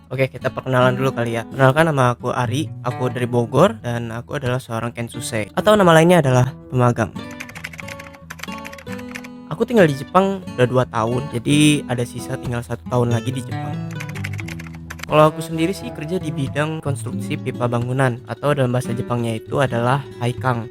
Oke, kita perkenalan dulu kali ya. Kenalkan, nama aku Ari, aku dari Bogor, dan aku adalah seorang Kensusei, atau nama lainnya adalah pemagang. Aku tinggal di Jepang udah 2 tahun, jadi ada sisa tinggal 1 tahun lagi di Jepang. Kalau aku sendiri sih kerja di bidang konstruksi pipa bangunan, atau dalam bahasa Jepangnya itu adalah Haikang.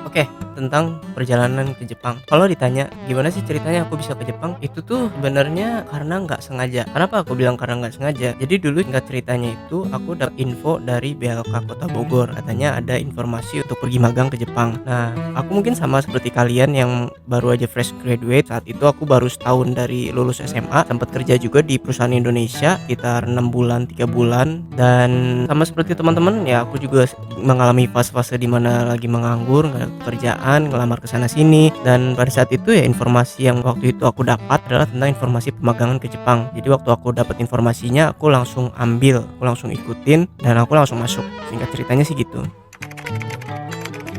Oke, tentang perjalanan ke Jepang. Kalau ditanya gimana sih ceritanya aku bisa ke Jepang, itu tuh sebenarnya karena nggak sengaja. Kenapa aku bilang karena nggak sengaja? Jadi dulu nggak ceritanya itu aku dapat info dari BLK Kota Bogor, katanya ada informasi untuk pergi magang ke Jepang. Nah, aku mungkin sama seperti kalian yang baru aja fresh graduate. Saat itu aku baru setahun dari lulus SMA, sempat kerja juga di perusahaan Indonesia sekitar 6 bulan, 3 bulan, dan sama seperti teman-teman ya aku juga mengalami fase-fase di mana lagi menganggur, nggak ada pekerjaan, ngelamar ke sana sini. Dan pada saat itu ya informasi yang waktu itu aku dapat adalah tentang informasi pemagangan ke Jepang. Jadi waktu aku dapat informasinya, aku langsung ambil, aku langsung ikutin, dan aku langsung masuk. Singkat ceritanya sih gitu.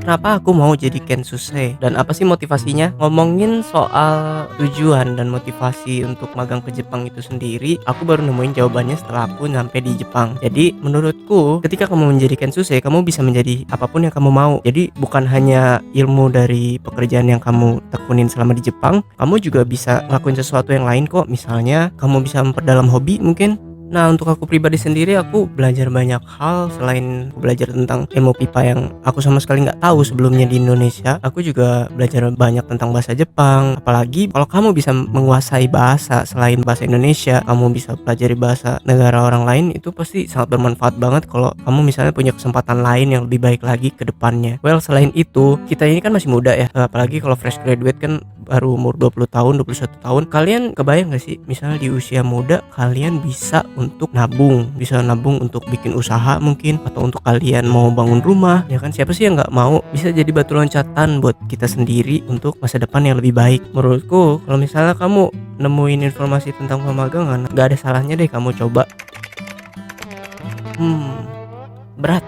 Kenapa aku mau jadi Kensusei dan apa sih motivasinya? Ngomongin soal tujuan dan motivasi untuk magang ke Jepang itu sendiri, aku baru nemuin jawabannya setelah aku nyampe di Jepang. Jadi menurutku ketika kamu menjadi Kensusei, kamu bisa menjadi apapun yang kamu mau. Jadi bukan hanya ilmu dari pekerjaan yang kamu tekunin selama di Jepang, kamu juga bisa ngelakuin sesuatu yang lain kok. Misalnya kamu bisa memperdalam hobi mungkin. Nah, untuk aku pribadi sendiri, aku belajar banyak hal selain belajar tentang ilmu pipa yang aku sama sekali nggak tahu sebelumnya di Indonesia. Aku juga belajar banyak tentang bahasa Jepang. Apalagi kalau kamu bisa menguasai bahasa selain bahasa Indonesia, kamu bisa pelajari bahasa negara orang lain, itu pasti sangat bermanfaat banget kalau kamu misalnya punya kesempatan lain yang lebih baik lagi ke depannya. Well, selain itu, kita ini kan masih muda ya. Apalagi kalau fresh graduate kan baru umur 20 tahun, 21 tahun. Kalian kebayang gak sih misalnya di usia muda kalian bisa untuk nabung, bisa nabung untuk bikin usaha mungkin, atau untuk kalian mau bangun rumah, ya kan? Siapa sih yang nggak mau? Bisa jadi batu loncatan buat kita sendiri untuk masa depan yang lebih baik. Menurutku kalau misalnya kamu nemuin informasi tentang pemagangan, nggak ada salahnya deh kamu coba. Berat,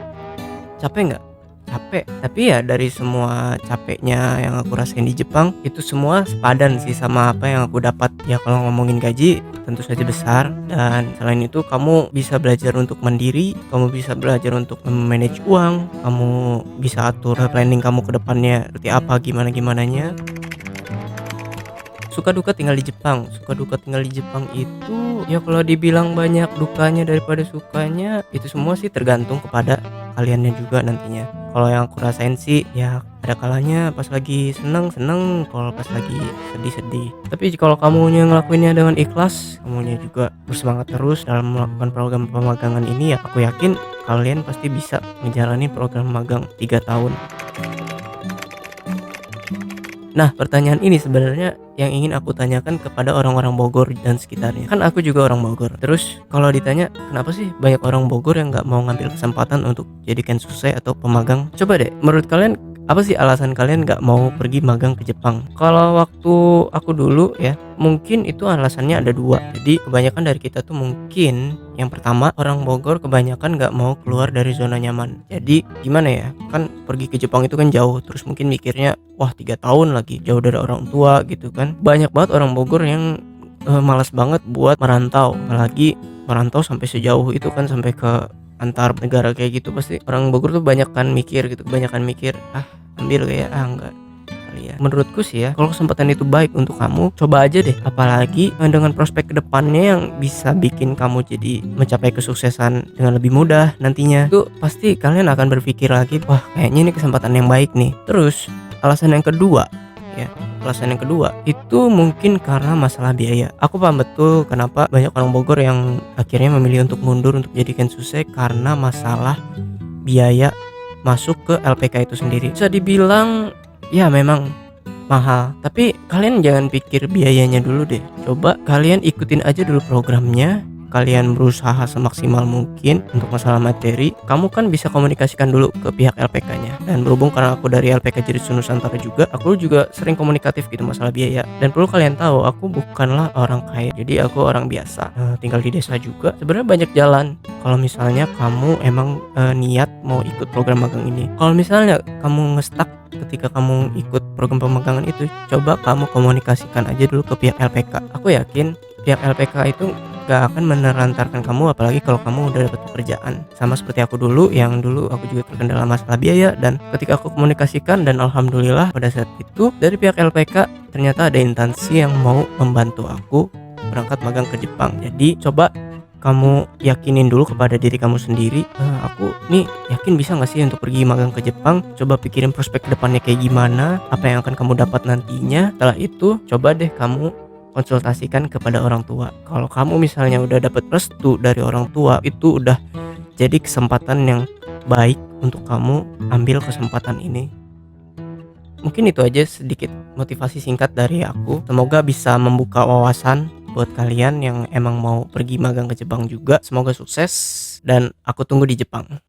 capek nggak? Capek, tapi ya dari semua capeknya yang aku rasain di Jepang, itu semua sepadan sih sama apa yang aku dapat. Ya kalau ngomongin gaji tentu saja besar, dan selain itu kamu bisa belajar untuk mandiri, kamu bisa belajar untuk manage uang, kamu bisa atur planning kamu ke depannya seperti apa, gimana-gimananya. Suka duka tinggal di Jepang. Suka duka tinggal di Jepang itu ya kalau dibilang banyak dukanya daripada sukanya, itu semua sih tergantung kepada kaliannya juga nantinya. Kalau yang aku rasain sih ya ada kalanya pas lagi seneng, kalau pas lagi sedih. Tapi kalau kamunya ngelakuinnya dengan ikhlas, kamunya juga bersemangat terus dalam melakukan program pemagangan ini, ya aku yakin kalian pasti bisa menjalani program magang 3 tahun. Nah, pertanyaan ini sebenarnya yang ingin aku tanyakan kepada orang-orang Bogor dan sekitarnya. Kan aku juga orang Bogor. Terus kalau ditanya kenapa sih banyak orang Bogor yang nggak mau ngambil kesempatan untuk jadikan susai atau pemagang? Coba deh, menurut kalian apa sih alasan kalian nggak mau pergi magang ke Jepang? Kalau waktu aku dulu ya, mungkin itu alasannya ada 2. Jadi kebanyakan dari kita tuh mungkin yang pertama, orang Bogor kebanyakan nggak mau keluar dari zona nyaman. Jadi gimana ya, kan pergi ke Jepang itu kan jauh. Terus mungkin mikirnya, wah 3 tahun lagi jauh dari orang tua gitu kan. Banyak banget orang Bogor yang malas banget buat merantau. Apalagi merantau sampai sejauh itu kan, sampai ke antar negara kayak gitu. Pasti orang Bogor tuh kebanyakan mikir, ambil kayak enggak kali ya. Menurutku sih ya, kalau kesempatan itu baik untuk kamu, coba aja deh. Apalagi dengan prospek kedepannya yang bisa bikin kamu jadi mencapai kesuksesan dengan lebih mudah nantinya. Itu pasti kalian akan berpikir lagi, wah kayaknya ini kesempatan yang baik nih. Terus alasan yang kedua itu mungkin karena masalah biaya. Aku paham betul kenapa banyak orang Bogor yang akhirnya memilih untuk mundur untuk jadikan susah, karena masalah biaya masuk ke LPK itu sendiri. Bisa dibilang ya memang mahal, tapi kalian jangan pikir biayanya dulu deh. Coba kalian ikutin aja dulu programnya, kalian berusaha semaksimal mungkin untuk masalah materi. Kamu kan bisa komunikasikan dulu ke pihak LPK-nya. Dan berhubung karena aku dari LPK Jiritsu Nusantara juga, aku juga sering komunikatif gitu masalah biaya. Dan perlu kalian tahu, aku bukanlah orang kaya, jadi aku orang biasa, tinggal di desa juga. Sebenarnya banyak jalan kalau misalnya kamu emang niat mau ikut program magang ini. Kalau misalnya kamu ngestak ketika kamu ikut program pemagangan itu, coba kamu komunikasikan aja dulu ke pihak LPK. Aku yakin pihak LPK itu gak akan menelantarkan kamu, apalagi kalau kamu udah dapat pekerjaan. Sama seperti aku dulu, yang dulu aku juga terkendala masalah biaya, dan ketika aku komunikasikan, dan alhamdulillah pada saat itu dari pihak LPK ternyata ada instansi yang mau membantu aku berangkat magang ke Jepang. Jadi coba kamu yakinin dulu kepada diri kamu sendiri, aku nih yakin bisa nggak sih untuk pergi magang ke Jepang. Coba pikirin prospek kedepannya kayak gimana, apa yang akan kamu dapat nantinya. Setelah itu coba deh kamu konsultasikan kepada orang tua. Kalau kamu misalnya udah dapat restu dari orang tua, itu udah jadi kesempatan yang baik untuk kamu ambil kesempatan ini. Mungkin itu aja sedikit motivasi singkat dari aku. Semoga bisa membuka wawasan buat kalian yang emang mau pergi magang ke Jepang juga. Semoga sukses dan aku tunggu di Jepang.